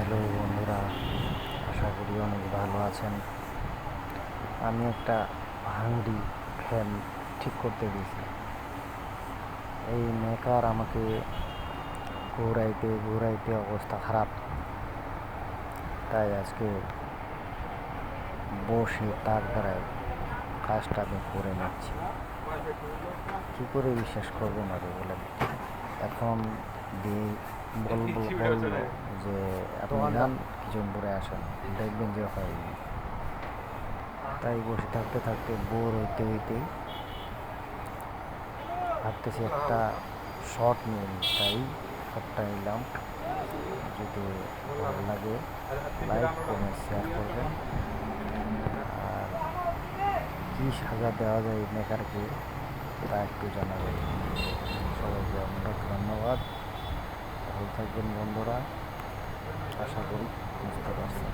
Hello বন্ধুরা, আশা করি অনেক ভালো আছেন। আমি একটা হাংরি ফ্যান ঠিক করতে দিয়েছি। এই মেকার আমাকে ঘুরাইতে ঘুরাইতে অবস্থা খারাপ, তাই আজকে বসে তার দ্বারাই কাজটা আমি করে নিচ্ছি। কী করে বিশ্বাস করবেন আরে বলেন? এখন দিয়ে বলবো যে আপনি যান কিছুক্ষণ পরে আসেন, দেখবেন যে হয়নি। তাই বসে থাকতে থাকতে বোর হইতে হইতেই ভাবতেছি একটা শর্ট নিয়ে নিই, তাই শর্টটা নিলাম। যদি ভালো লাগে লাইক কমেন্ট শেয়ার করবেন। আর কী সাজা দেওয়া যায় মেকারকে তা একটু জানাবেন। সবাইকে অনেক ধন্যবাদ। ভালো থাকবেন বন্ধুরা, আশা করি বুঝতে পারছেন।